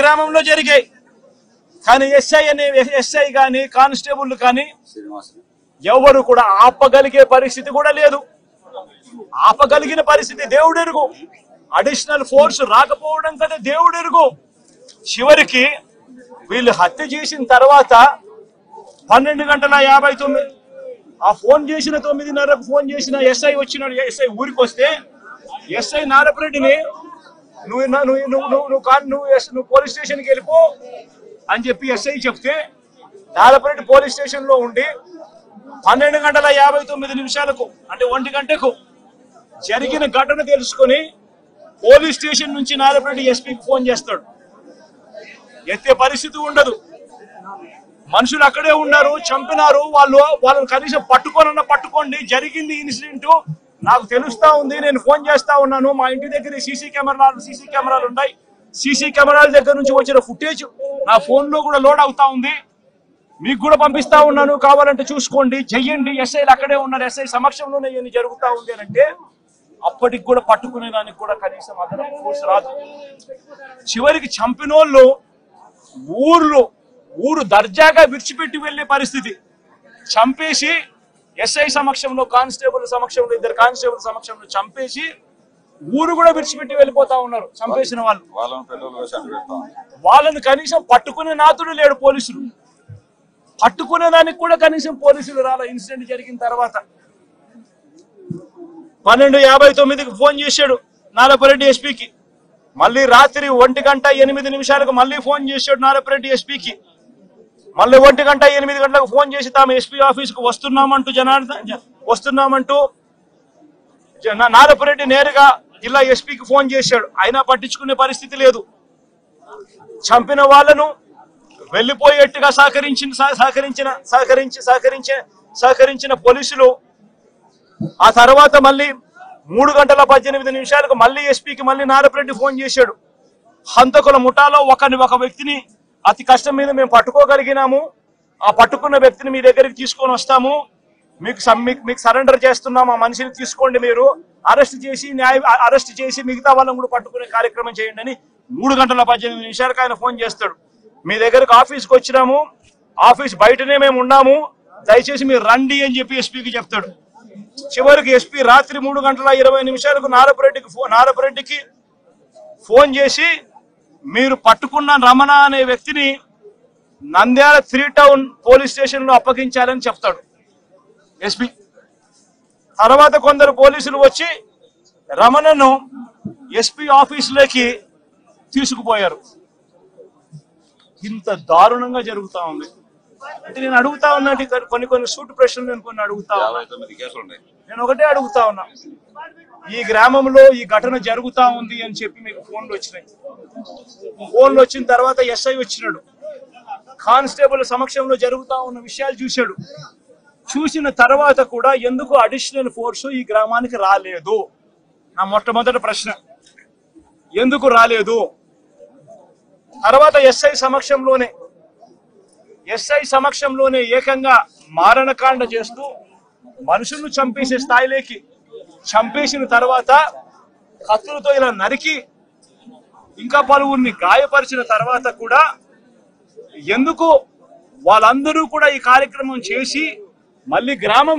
గ్రామంలో జరిగాయి. కానీ ఎస్ఐ కానీ కానిస్టేబుల్ కానీ ఎవరు కూడా ఆపగలిగే పరిస్థితి కూడా లేదు. ఆపగలిగిన పరిస్థితి దేవుడెరుగు. అడిషనల్ ఫోర్స్ రాకపోవడం కదా దేవుడెరుగు. చివరికి వీళ్ళు హత్య చేసిన తర్వాత 12:59 ఆ ఫోన్ చేసిన 9:30కు ఫోన్ చేసిన ఎస్ఐ వచ్చినాడు. ఎస్ఐ ఊరికి వస్తే ఎస్ఐ నారపరెడ్డిని నువ్వు పోలీస్ స్టేషన్కి వెళ్ళిపో అని చెప్పి ఎస్ఐ చెప్తే నారపరెడ్డి పోలీస్ స్టేషన్ లో ఉండి 12:59 అంటే 1 గంటకు జరిగిన ఘటన తెలుసుకొని పోలీస్ స్టేషన్ నుంచి నారపరెడ్డి ఎస్పీకి ఫోన్ చేస్తాడు. ఎత్తే పరిస్థితి ఉండదు. మనుషులు అక్కడే ఉన్నారు, చంపినారు. వాళ్ళని కనీసం పట్టుకోండి, జరిగింది ఇన్సిడెంట్ నాకు తెలుస్తా ఉంది, నేను ఫోన్ చేస్తా ఉన్నాను. మా ఇంటి దగ్గర సీసీ కెమెరాలు ఉన్నాయి. సీసీ కెమెరాల దగ్గర నుంచి వచ్చిన ఫుటేజ్ నా ఫోన్ లో కూడా లోడ్ అవుతా ఉంది. మీకు కూడా పంపిస్తా ఉన్నాను, కావాలంటే చూసుకోండి, చెయ్యండి. ఎస్ఐలు అక్కడే ఉన్నారు, ఎస్ఐ సమక్షంలోనే ఇవన్నీ జరుగుతా ఉంది అని అంటే అప్పటికి కూడా పట్టుకునే దానికి కూడా కనీసం అదనపు ఫోర్స్ రాదు. చివరికి చంపినోళ్ళు ఊరు దర్జాగా విడిచిపెట్టి వెళ్లే పరిస్థితి. చంపేసి ఎస్ఐ సమక్షంలో, కానిస్టేబుల్ సమక్షంలో, 2 కానిస్టేబుల్ సమక్షంలో చంపేసి ఊరు కూడా విడిచిపెట్టి వెళ్ళిపోతా ఉన్నారు. చంపేసిన వాళ్ళని కనీసం పట్టుకునే నాతుడు లేడు. పోలీసులు పట్టుకునే దానికి కూడా కనీసం పోలీసులు రాల. ఇన్సిడెంట్ జరిగిన తర్వాత 12:59కి ఫోన్ చేశాడు నారపరెడ్డి ఎస్పీకి. మళ్ళీ రాత్రి 1:08 మళ్ళీ ఫోన్ చేశాడు నారపరెడ్డి ఎస్పీకి. మళ్ళీ 1:08 ఫోన్ చేసి తాము ఎస్పీ ఆఫీస్ కు వస్తున్నామంటూ నారపరెడ్డి నేరుగా జిల్లా ఎస్పీకి ఫోన్ చేశాడు. అయినా పట్టించుకునే పరిస్థితి లేదు. చంపిన వాళ్ళను వెళ్లిపోయేట్టుగా సహకరించిన పోలీసులు ఆ తర్వాత మళ్ళీ 3:18 మళ్ళీ ఎస్పీకి మళ్ళీ నారపరెడ్డి ఫోన్ చేశాడు. హంతకుల ముఠాలో ఒక వ్యక్తిని అతి కష్టం మీద మేము పట్టుకోగలిగినాము. ఆ పట్టుకున్న వ్యక్తిని మీ దగ్గరికి తీసుకొని వస్తాము, మీకు సరెండర్ చేస్తున్నాము, ఆ మనిషిని తీసుకోండి, మీరు అరెస్ట్ చేసి మిగతా వాళ్ళని కూడా పట్టుకునే కార్యక్రమం చేయండి అని 3:18 ఆయన ఫోన్ చేస్తాడు. మీ దగ్గరకు ఆఫీస్కి వచ్చినాము, ఆఫీస్ బయటనే మేము ఉన్నాము, దయచేసి మీరు రండి అని చెప్పి ఎస్పీకి చెప్తాడు. చివరికి ఎస్పీ రాత్రి 3:20 నారపరెడ్డికి ఫోన్ చేసి మీరు పట్టుకున్న రమణ అనే వ్యక్తిని నంద్యాల 3 టౌన్ పోలీస్ స్టేషన్ లో అప్పగించాలని చెప్తాడు ఎస్పీ. తర్వాత కొందరు పోలీసులు వచ్చి రమణను ఎస్పీ ఆఫీసులోకి తీసుకుపోయారు. ఇంత దారుణంగా జరుగుతా ఉంది. అంటే నేను అడుగుతా ఉన్నా, కొన్ని సూట్ ప్రశ్నలు నేను కొన్ని అడుగుతా ఉన్నా. నేను ఒకటే అడుగుతా ఉన్నా, ఈ గ్రామంలో ఈ ఘటన జరుగుతా ఉంది అని చెప్పి మీకు ఫోన్లు వచ్చినాయి. ఫోన్లు వచ్చిన తర్వాత ఎస్ఐ వచ్చినాడు, కానిస్టేబుల్ సమక్షంలో జరుగుతా ఉన్న విషయాలు చూశాడు. చూసిన తర్వాత కూడా ఎందుకు అడిషనల్ ఫోర్స్ ఈ గ్రామానికి రాలేదు? నా మొట్టమొదటి ప్రశ్న, ఎందుకు రాలేదు? తర్వాత ఎస్ఐ సమక్షంలోనే ఏకంగా మారణకాండ చేస్తూ మనుషులను చంపేసే స్థాయిలోకి చంపేసిన తర్వాత కత్తులతో ఇలా నరికి ఇంకా పలువురిని గాయపరిచిన తర్వాత కూడా ఎందుకు వాళ్ళందరూ కూడా ఈ కార్యక్రమం చేసి మళ్ళీ గ్రామం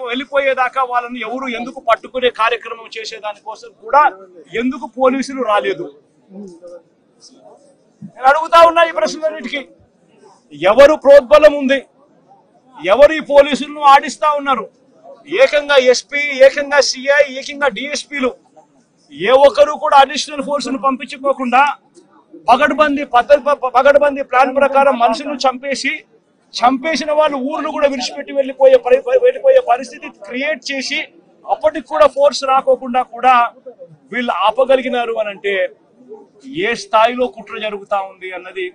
వెళ్ళిపోయేదాకా వాళ్ళని ఎవరు ఎందుకు పట్టుకునే కార్యక్రమం చేసేదానికోసం కూడా ఎందుకు పోలీసులు రాలేదు? నేను అడుగుతా ఉన్నా ఈ ప్రశ్నలన్నిటికీ. ఎవరు ప్రోద్బలం ఉంది? ఎవరు ఈ పోలీసులను ఆడిస్తా ఉన్నారు? ఏకంగా ఎస్పీ, ఏకంగా సిఐ, ఏకంగా డిఎస్పీలు ఏ ఒక్కరు కూడా అడిషనల్ ఫోర్స్ ను పంపించుకోకుండా పగడ్బందీ ప్లాన్ ప్రకారం మనుషులను చంపేసిన వాళ్ళు ఊర్లు కూడా విడిచిపెట్టి వెళ్ళిపోయే పరిస్థితి క్రియేట్ చేసి అప్పటికి కూడా ఫోర్స్ రాకోకుండా కూడా వీళ్ళు ఆపగలిగినారు అని అంటే ఏ స్థాయిలో కుట్ర జరుగుతా ఉంది అన్నది,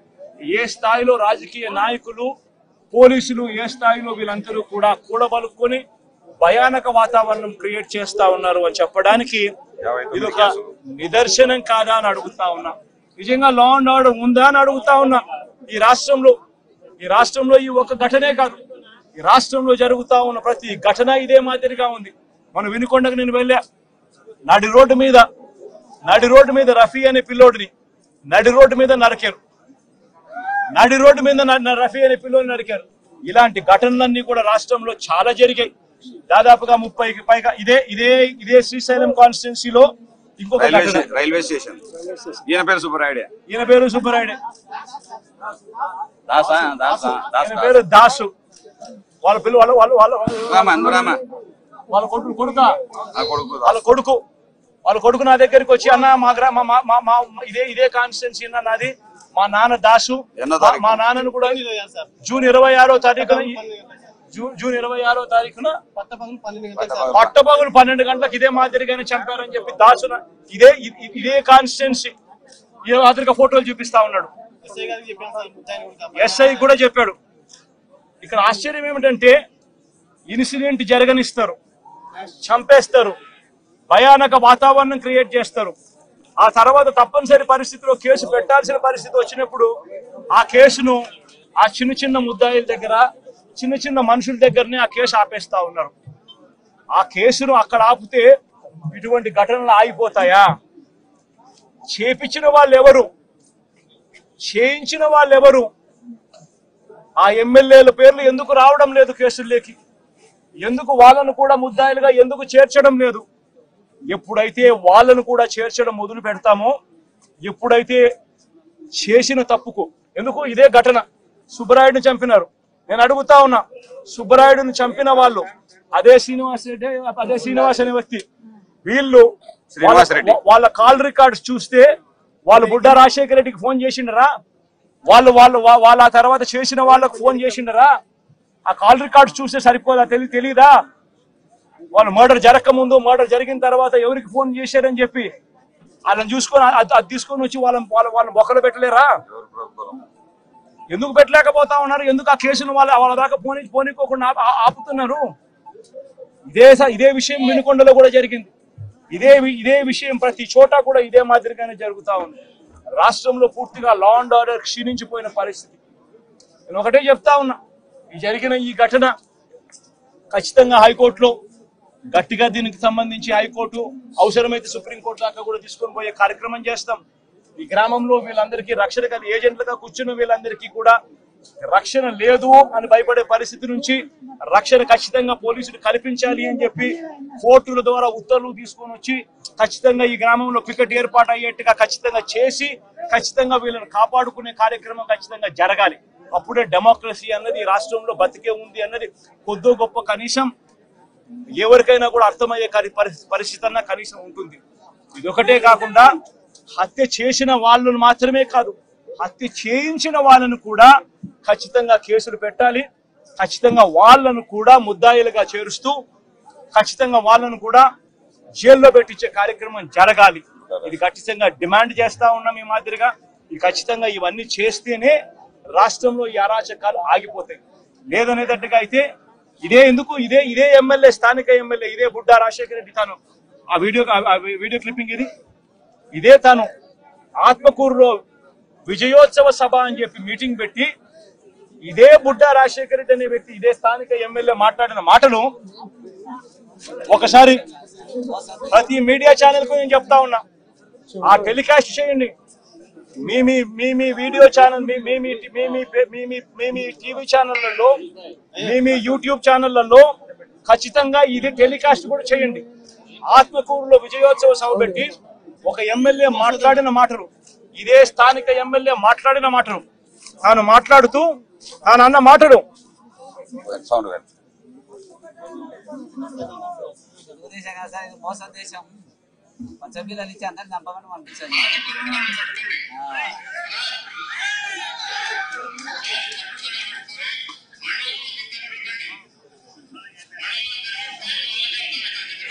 ఏ స్థాయిలో రాజకీయ నాయకులు, పోలీసులు, ఏ స్థాయిలో వీళ్ళందరూ కూడా కూడబలుకొని భయానక వాతావరణం క్రియేట్ చేస్తా ఉన్నారు అని చెప్పడానికి ఇది ఒక నిదర్శనం కాదా అని అడుగుతా ఉన్నా. నిజంగా లా అండ్ ఆర్డర్ ఉందా అని అడుగుతా ఉన్నా. ఈ రాష్ట్రంలో ఈ ఒక ఘటనే కాదు, ఈ రాష్ట్రంలో జరుగుతా ఉన్న ప్రతి ఘటన ఇదే మాదిరిగా ఉంది. మనం వినుకొండకు నేను వెళ్ళా, నడి రోడ్డు మీద రఫీ అనే పిల్లోడిని నడి రోడ్డు మీద నరికారు. నడి రోడ్డు మీద రఫీ అనే పిల్లలు నరికారు. ఇలాంటి ఘటనలన్నీ కూడా రాష్ట్రంలో చాలా జరిగాయి. దాదాపుగా 30కి పైగా ఇదే శ్రీశైలం కాన్స్టిట్యున్సీలో ఇంకొక రైల్వే స్టేషన్. ఈయన పేరు సుబ్బరాయుడే. పేరు దాసు. వాళ్ళ పిల్లలు వాళ్ళ కొడుకు నా దగ్గరికి వచ్చి, అన్న మా ఇదే కాన్స్టిట్యున్సీ నాది, మా నాన్న దాసు, మా నాన్నను కూడా జూన్ 26వ తారీఖున పట్టపగులు 12 గంటలకు ఇదే మాదిరిగానే చంపారని చెప్పి దాసు ఇదే కాన్స్టిట్యున్సీ మాదిరిగా ఫోటోలు చూపిస్తా ఉన్నాడు. ఎస్ఐ కూడా చెప్పాడు. ఇక్కడ ఆశ్చర్యం ఏమిటంటే ఇన్సిడెంట్ జరగనిస్తారు, చంపేస్తారు, భయానక వాతావరణం క్రియేట్ చేస్తారు. ఆ తర్వాత తప్పనిసరి పరిస్థితిలో కేసు పెట్టాల్సిన పరిస్థితి వచ్చినప్పుడు ఆ కేసును ఆ చిన్న ముద్దాయిల దగ్గర, చిన్న మనుషుల దగ్గరనే ఆ కేసు ఆపేస్తా ఉన్నారు. ఆ కేసును అక్కడ ఆపితే ఇటువంటి ఘటనలు ఆగిపోతాయా? చేపించిన వాళ్ళు ఎవరు, చేయించిన వాళ్ళు ఎవరు? ఆ ఎమ్మెల్యేల పేర్లు ఎందుకు రావడం లేదు కేసుల్లోకి? ఎందుకు వాళ్ళను కూడా ముద్దాయిలుగా ఎందుకు చేర్చడం లేదు? ఎప్పుడైతే వాళ్ళను కూడా చేర్చడం మొదలు పెడతామో, ఎప్పుడైతే చేసిన తప్పుకు, ఎందుకు ఇదే ఘటన సుబ్బరాయుడిని చంపినారు. నేను అడుగుతా ఉన్నా, సుబ్బరాయుడిని చంపిన వాళ్ళు అదే శ్రీనివాస్ అనే వ్యక్తి, వీళ్ళు వాళ్ళ కాల్ రికార్డ్స్ చూస్తే వాళ్ళు బుడ్డా రాజశేఖర రెడ్డికి ఫోన్ చేసిండరా? వాళ్ళ ఆ తర్వాత చేసిన వాళ్ళకు ఫోన్ చేసిండరా? ఆ కాల్ రికార్డ్స్ చూస్తే సరిపోదా? తెలీదా? వాళ్ళు మర్డర్ జరగకముందు, మర్డర్ జరిగిన తర్వాత ఎవరికి ఫోన్ చేశారని చెప్పి వాళ్ళని చూసుకొని అది తీసుకొని వచ్చి వాళ్ళ బొక్కలు పెట్టలేరా? ఎందుకు పెట్టలేకపోతా ఉన్నారు? ఎందుకు ఆ కేసును వాళ్ళ దాకా పోనీకోకుండా ఆపుతున్నారు? ఇదే విషయం వినుకొండలో కూడా జరిగింది. ఇదే విషయం ప్రతి చోట కూడా ఇదే మాదిరిగానే జరుగుతా ఉంది. రాష్ట్రంలో పూర్తిగా లా అండ్ ఆర్డర్ క్షీణించిపోయిన పరిస్థితి. నేను ఒకటే చెప్తా ఉన్నా, జరిగిన ఈ ఘటన ఖచ్చితంగా హైకోర్టులో గట్టిగా దీనికి సంబంధించి హైకోర్టు అవసరమైతే సుప్రీంకోర్టు దాకా కూడా తీసుకొని పోయే కార్యక్రమం చేస్తాం. ఈ గ్రామంలో వీళ్ళందరికీ రక్షణ ఏజెంట్లుగా కూర్చున్న వీళ్ళందరికీ కూడా రక్షణ లేదు అని భయపడే పరిస్థితి నుంచి రక్షణ ఖచ్చితంగా పోలీసులు కల్పించాలి అని చెప్పి కోర్టుల ద్వారా ఉత్తర్వులు తీసుకొని వచ్చి ఖచ్చితంగా ఈ గ్రామంలో పికెట్ ఏర్పాటు అయ్యేట్టుగా ఖచ్చితంగా చేసి ఖచ్చితంగా వీళ్ళని కాపాడుకునే కార్యక్రమం ఖచ్చితంగా జరగాలి. అప్పుడే డెమోక్రసీ అన్నది ఈ రాష్ట్రంలో బతికే ఉంది అన్నది కొద్దో గొప్ప కనీసం ఎవరికైనా కూడా అర్థమయ్యే పరిస్థితి అన్నా కనీసం ఉంటుంది. ఇదొకటే కాకుండా హత్య చేసిన వాళ్ళను మాత్రమే కాదు, హత్య చేయించిన వాళ్ళను కూడా ఖచ్చితంగా కేసులు పెట్టాలి. ఖచ్చితంగా వాళ్ళను కూడా ముద్దాయిలుగా చేరుస్తూ ఖచ్చితంగా వాళ్ళను కూడా జైల్లో పెట్టించే కార్యక్రమం జరగాలి. ఇది ఖచ్చితంగా డిమాండ్ చేస్తా ఉన్నాం. ఈ మాదిరిగా ఖచ్చితంగా ఇవన్నీ చేస్తేనే రాష్ట్రంలో ఈ అరాచకాలు ఆగిపోతాయి. లేదనేటట్టుగా అయితే ఇదే ఎమ్మెల్యే, స్థానిక ఎమ్మెల్యే ఇదే బుడ్డా రాజశేఖర రెడ్డి, తాను ఆ వీడియో క్లిప్పింగ్ ఇదే తాను ఆత్మకూరులో విజయోత్సవ సభ అని చెప్పి మీటింగ్ పెట్టి ఇదే బుడ్డా రాజశేఖర రెడ్డి అనే వ్యక్తి, ఇదే స్థానిక ఎమ్మెల్యే మాట్లాడిన మాటలు ఒకసారి ప్రతి మీడియా ఛానల్ కు నేను చెప్తా ఉన్నా, ఆ టెలికాస్ట్ చేయండి. మీ వీడియో ఛానల్, మీ టీవీ ఛానళ్లలో, మీ యూట్యూబ్ ఛానళ్లలో ఖచ్చితంగా ఇది టెలికాస్ట్ కూడా చేయండి. ఆత్మకూరులో విజయోత్సవ సభ పెట్టి ఒక ఎమ్మెల్యే మాట్లాడిన మాటలు, ఇదే స్థానిక ఎమ్మెల్యే మాట్లాడిన మాటలు, తాను మాట్లాడుతూ తాను అన్న మాటలు మోసం దేశం పంచబిల్లలు ఇచ్చి అందరిని చంపమని పంపించారు.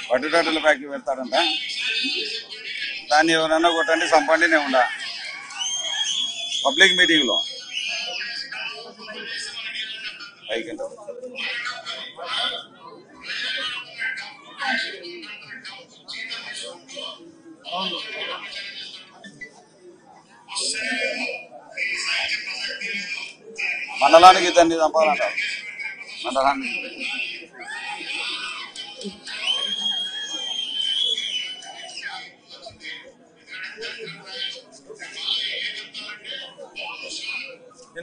పట్టుటల ఫ్యాక్టరీ పెడతాడంట, దాన్ని ఎవరన్నా కొట్టండి చంపండినే ఉండ పబ్లిక్ మీటింగ్ లో పైకి మండలానికి ఇద్దరిని చంపాలంట. మండలానికి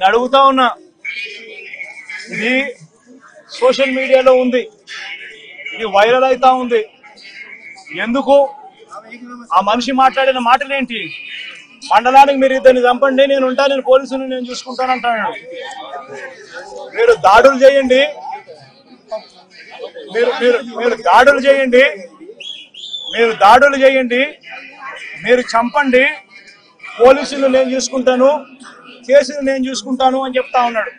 నేను అడుగుతా ఉన్నా, ఇది సోషల్ మీడియాలో ఉంది, ఇది వైరల్ అవుతా ఉంది. ఎందుకు? ఆ మనిషి మాట్లాడిన మాటలేంటి? మండలానికి మీరు ఇద్దరిని చంపండి, నేను ఉంటాను, నేను పోలీసుని నేను చూసుకుంటాను అంటాడు. మీరు దాడులు చేయండి, మీరు దాడులు చేయండి, మీరు చంపండి, పోలీసులు నేను చూసుకుంటాను, కేసులు నేను చూసుకుంటాను అని చెప్తా ఉన్నాడు.